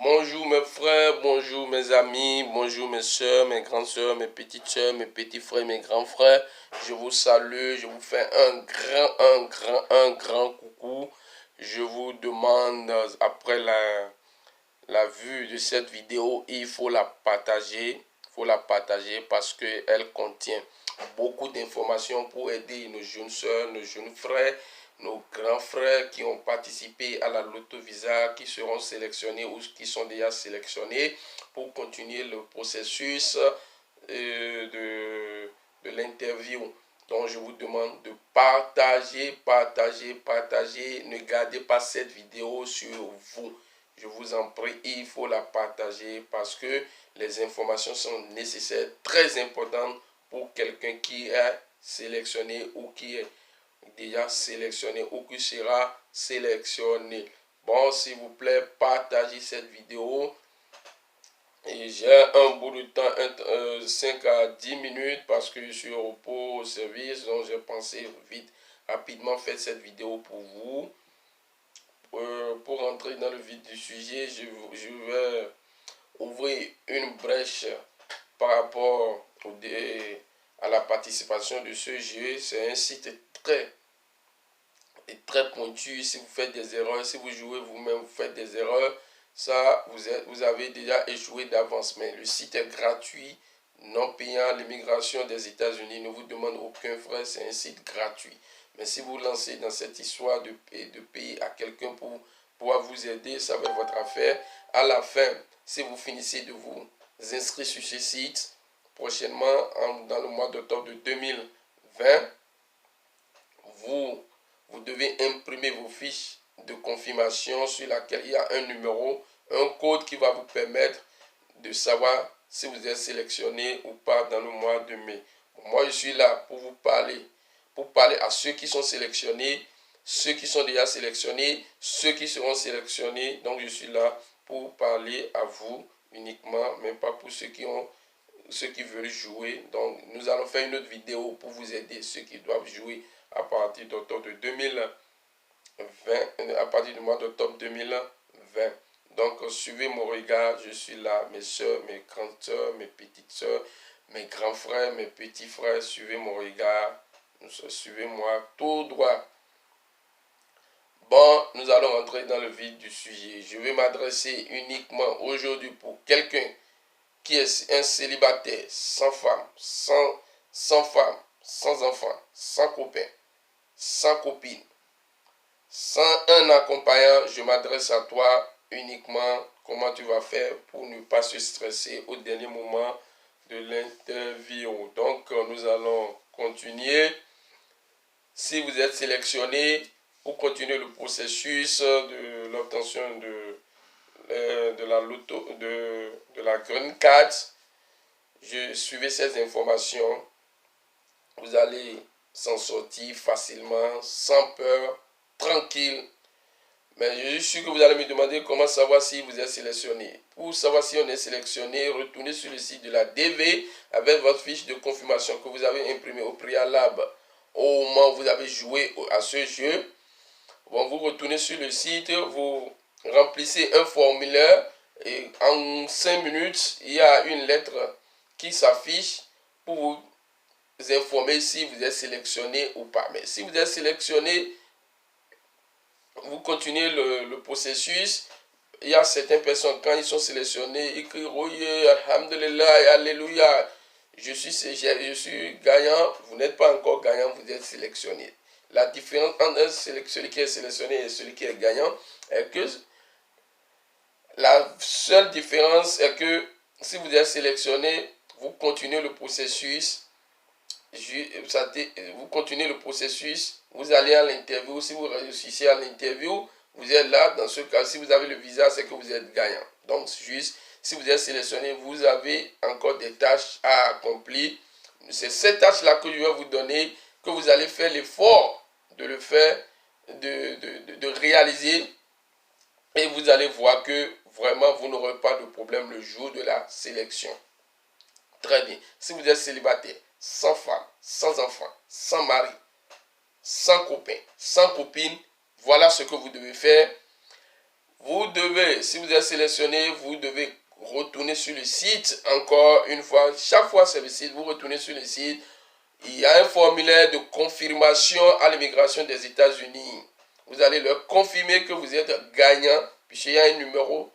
Bonjour mes frères, bonjour mes amis, bonjour mes soeurs, mes grandes soeurs, mes petites soeurs, mes petits frères, mes grands frères. Je vous salue, je vous fais un grand coucou. Je vous demande, après la vue de cette vidéo, il faut la partager. Il faut la partager parce qu'elle contient beaucoup d'informations pour aider nos jeunes soeurs, nos jeunes frères, nos grands frères qui ont participé à la Loto Visa, qui seront sélectionnés ou qui sont déjà sélectionnés pour continuer le processus de l'interview. Donc je vous demande de partager, partager, partager. Ne gardez pas cette vidéo sur vous. Je vous en prie, il faut la partager parce que les informations sont nécessaires, très importantes pour quelqu'un qui est sélectionné ou qui est déjà sélectionné ou qui sera sélectionné. Bon, s'il vous plaît, partagez cette vidéo. Et j'ai un bout de temps, 5 à 10 minutes, parce que je suis au repos au service. Donc, j'ai pensé vite, rapidement faire cette vidéo pour vous. Pour rentrer dans le vif du sujet, je vais ouvrir une brèche par rapport à la participation de ce jeu. C'est un site très pointu. Si vous faites des erreurs, si vous jouez vous-même, vous faites des erreurs, ça, vous avez déjà échoué d'avance. Mais le site est gratuit, non payant. L'immigration des États-Unis ne vous demande aucun frais. C'est un site gratuit. Mais si vous lancez dans cette histoire de payer à quelqu'un pour pouvoir vous aider, ça va être votre affaire. À la fin, si vous finissez de vous inscrire sur ce site, prochainement, dans le mois d'octobre de 2020, vous devez imprimer vos fiches de confirmation sur laquelle il y a un numéro, un code qui va vous permettre de savoir si vous êtes sélectionné ou pas dans le mois de mai. Moi, je suis là pour vous parler, à ceux qui sont sélectionnés, ceux qui sont déjà sélectionnés, ceux qui seront sélectionnés. Donc, je suis là pour parler à vous uniquement, même pas pour ceux qui veulent jouer. Donc, nous allons faire une autre vidéo pour vous aider, ceux qui doivent jouer à partir d'octobre de 2020, à partir du mois d'octobre 2020. Donc, suivez mon regard, je suis là, mes soeurs, mes grandes soeurs, mes petites soeurs, mes grands frères, mes petits frères, suivez mon regard, suivez-moi tout droit. Bon, nous allons entrer dans le vif du sujet. Je vais m'adresser uniquement aujourd'hui pour quelqu'un qui est un célibataire, sans femme, sans enfant, sans copain, sans copine, sans un accompagnant. Je m'adresse à toi uniquement. Comment tu vas faire pour ne pas se stresser au dernier moment de l'interview. Donc, nous allons continuer. Si vous êtes sélectionné pour continuer le processus de l'obtention de la Green Card, suivez ces informations. Vous allez s'en sortir facilement, sans peur, tranquille. Mais je suis sûr que vous allez me demander comment savoir si vous êtes sélectionné. Pour savoir si on est sélectionné, retournez sur le site de la DV avec votre fiche de confirmation que vous avez imprimée au préalable au moment où vous avez joué à ce jeu. Bon, vous retournez sur le site, vous remplissez un formulaire et en 5 minutes, il y a une lettre qui s'affiche pour vous informer si vous êtes sélectionné ou pas. Mais si vous êtes sélectionné, vous continuez le processus. Il y a certaines personnes, quand ils sont sélectionnés, ils crient oui, alhamdulillah, alléluia, je suis gagnant. Vous n'êtes pas encore gagnant, vous êtes sélectionné. La différence entre celui qui est sélectionné et celui qui est gagnant est que la seule différence est que si vous êtes sélectionné, vous continuez le processus. Vous continuez le processus, vous allez à l'interview. Si vous réussissez à l'interview, vous êtes là. Dans ce cas, si vous avez le visa, c'est que vous êtes gagnant. Donc, juste, si vous êtes sélectionné, vous avez encore des tâches à accomplir. C'est ces tâches-là que je vais vous donner, que vous allez faire l'effort de le faire, de réaliser. Et vous allez voir que vraiment, vous n'aurez pas de problème le jour de la sélection. Très bien. Si vous êtes célibataire, sans femme, sans enfant, sans mari, sans copain, sans copine, voilà ce que vous devez faire. Vous devez, si vous êtes sélectionné, vous devez retourner sur le site encore une fois. Chaque fois c'est le site, vous retournez sur le site. Il y a un formulaire de confirmation à l'immigration des États-Unis. Vous allez leur confirmer que vous êtes gagnant, puisqu'il y a un numéro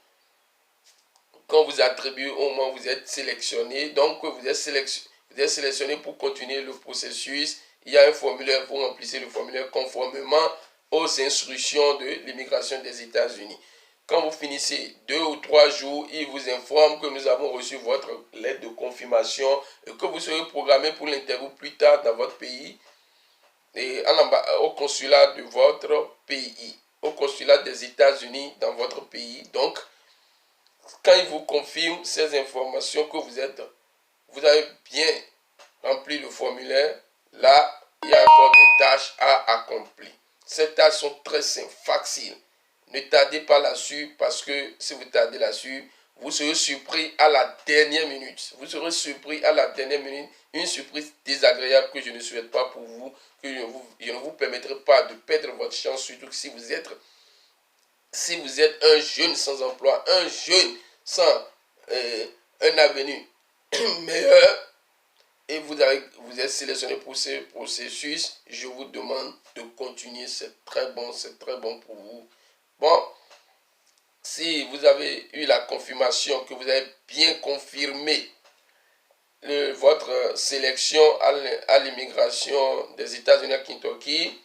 qu'on vous attribue au moment où vous êtes sélectionné. Donc, vous êtes sélectionné pour continuer le processus. Il y a un formulaire, vous remplissez le formulaire conformément aux instructions de l'immigration des États-Unis. Quand vous finissez 2 ou 3 jours, il vous informe que nous avons reçu votre lettre de confirmation et que vous serez programmé pour l'interview plus tard dans votre pays et au consulat de votre pays, au consulat des États-Unis dans votre pays. Donc, quand il vous confirme ces informations que vous avez bien rempli le formulaire, là, il y a encore des tâches à accomplir. Ces tâches sont très simples, faciles. Ne tardez pas là-dessus parce que si vous tardez là-dessus, vous serez surpris à la dernière minute. Vous serez surpris à la dernière minute. Une surprise désagréable que je ne souhaite pas pour vous, que je ne vous permettrai pas de perdre votre chance, surtout si vous êtes un jeune sans emploi, un jeune sans un avenir meilleur, et vous êtes sélectionné pour ce processus, je vous demande de continuer, c'est très bon pour vous. Bon, si vous avez eu la confirmation que vous avez bien confirmé votre sélection à l'immigration des États-Unis à Kentucky,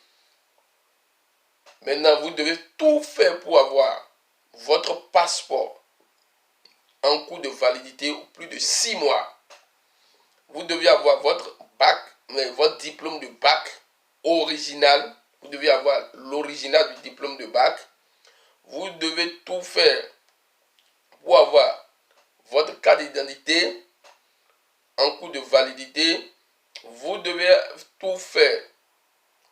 maintenant vous devez tout faire pour avoir votre passeport en cours de validité ou plus de 6 mois. Vous devez avoir votre bac, votre diplôme de bac original. Vous devez avoir l'original du diplôme de bac. Vous devez tout faire pour avoir votre carte d'identité en cours de validité. Vous devez tout faire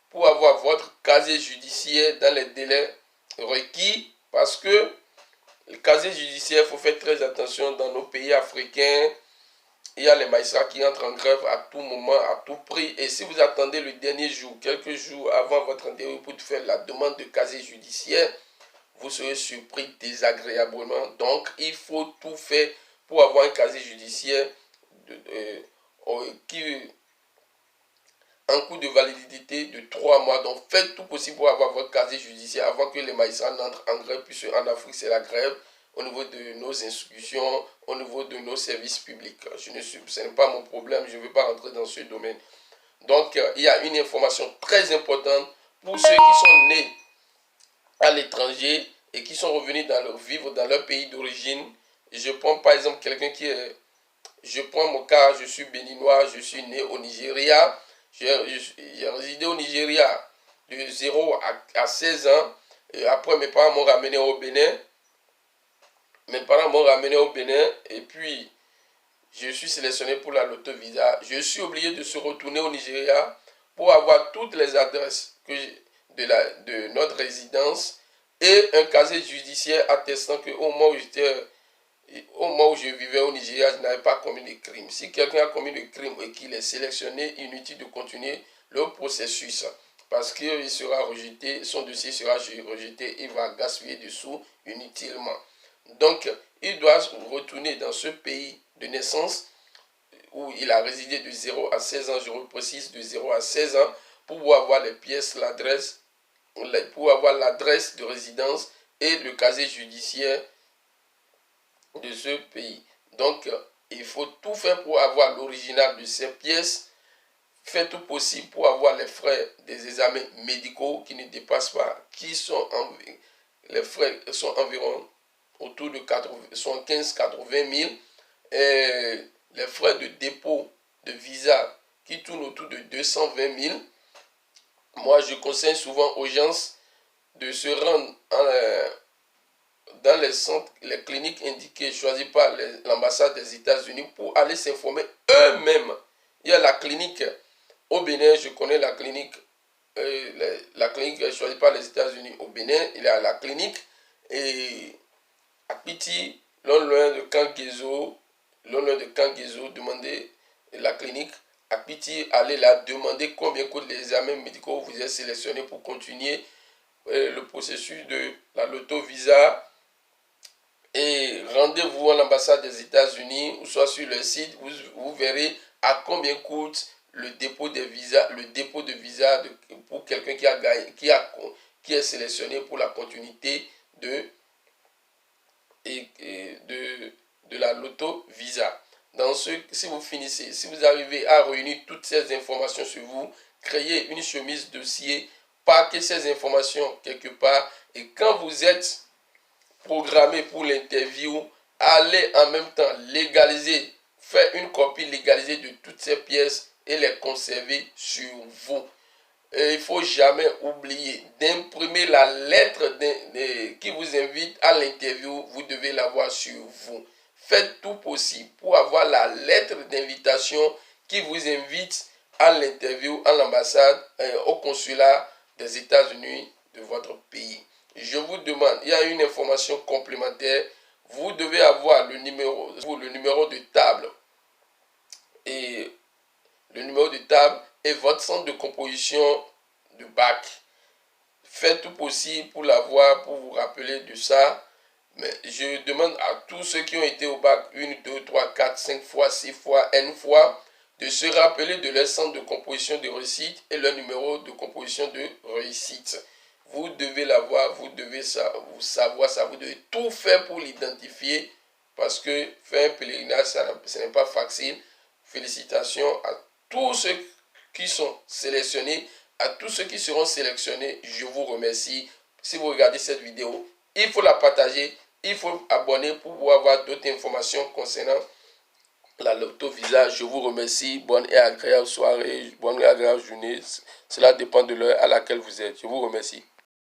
pour avoir votre casier judiciaire dans les délais requis, parce que le casier judiciaire, il faut faire très attention dans nos pays africains. Il y a les magistrats qui entrent en grève à tout moment, à tout prix. Et si vous attendez le dernier jour, quelques jours avant votre interview pour faire la demande de casier judiciaire, vous serez surpris désagréablement. Donc, il faut tout faire pour avoir un casier judiciaire qui en cours de validité de 3 mois. Donc, faites tout possible pour avoir votre casier judiciaire avant que les magistrats n'entrent en grève, puisque en Afrique, c'est la grève au niveau de nos institutions, au niveau de nos services publics. Ce n'est pas mon problème, je ne vais pas rentrer dans ce domaine. Donc, il y a une information très importante pour ceux qui sont nés à l'étranger et qui sont revenus vivre dans leur pays d'origine. Je prends par exemple quelqu'un je prends mon cas, je suis béninois, je suis né au Nigeria. J'ai résidé au Nigeria de 0 à 16 ans. Et après, mes parents m'ont ramené au Bénin. Et puis je suis sélectionné pour la Loto Visa. Je suis obligé de se retourner au Nigeria pour avoir toutes les adresses de notre résidence et un casier judiciaire attestant qu'au moment où je vivais au Nigeria, je n'avais pas commis de crime. Si quelqu'un a commis de crime et qu'il est sélectionné, inutile de continuer le processus parce qu'il sera rejeté, son dossier sera rejeté, il va gaspiller des sous inutilement. Donc, il doit retourner dans ce pays de naissance où il a résidé de 0 à 16 ans, je reprécise de 0 à 16 ans, pour pouvoir avoir les pièces, l'adresse, pour avoir l'adresse de résidence et le casier judiciaire de ce pays. Donc, il faut tout faire pour avoir l'original de ces pièces. Faites tout possible pour avoir les frais des examens médicaux qui ne dépassent pas, les frais sont environ autour de 75-80 000. Et les frais de dépôt de visa qui tournent autour de 220 000. Moi, je conseille souvent aux gens de se rendre dans les centres, les cliniques indiquées, choisies par l'ambassade des États-Unis pour aller s'informer eux-mêmes. Il y a la clinique au Bénin, je connais la clinique choisie par les États-Unis au Bénin. Il y a la clinique à Piti, loin de Kangezo, demandez la clinique à Piti, allez là, demander combien coûtent les examens médicaux, vous êtes sélectionné pour continuer le processus de la Loto Visa rendez-vous à l'ambassade des États-Unis ou soit sur le site, vous verrez à combien coûte le dépôt de visa pour quelqu'un qui est sélectionné pour la continuité de la loto visa. Si vous arrivez à réunir toutes ces informations sur vous, créez une chemise dossier, parquez ces informations quelque part, et quand vous êtes programmé pour l'interview, allez en même temps légaliser, faire une copie légalisée de toutes ces pièces et les conserver sur vous. Et il ne faut jamais oublier d'imprimer la lettre qui vous invite à l'interview. Vous devez l'avoir sur vous. Faites tout possible pour avoir la lettre d'invitation qui vous invite à l'interview à l'ambassade, au consulat des États-Unis de votre pays. Je vous demande, il y a une information complémentaire. Vous devez avoir le numéro de table et votre centre de composition de bac. Faites tout possible pour l'avoir, pour vous rappeler de ça. Mais je demande à tous ceux qui ont été au bac 1, 2, 3, 4, 5 fois, 6 fois, N fois, de se rappeler de leur centre de composition de réussite et leur numéro de composition de réussite. Vous devez l'avoir, vous devez savoir ça, vous devez tout faire pour l'identifier, parce que faire un pèlerinage, ce n'est pas facile. Félicitations à tous ceux qui sont sélectionnés, à tous ceux qui seront sélectionnés. Je vous remercie. Si vous regardez cette vidéo, il faut la partager, il faut abonner pour pouvoir avoir d'autres informations concernant la loto visa. Je vous remercie. Bonne et agréable soirée, bonne et agréable journée. Cela dépend de l'heure à laquelle vous êtes. Je vous remercie.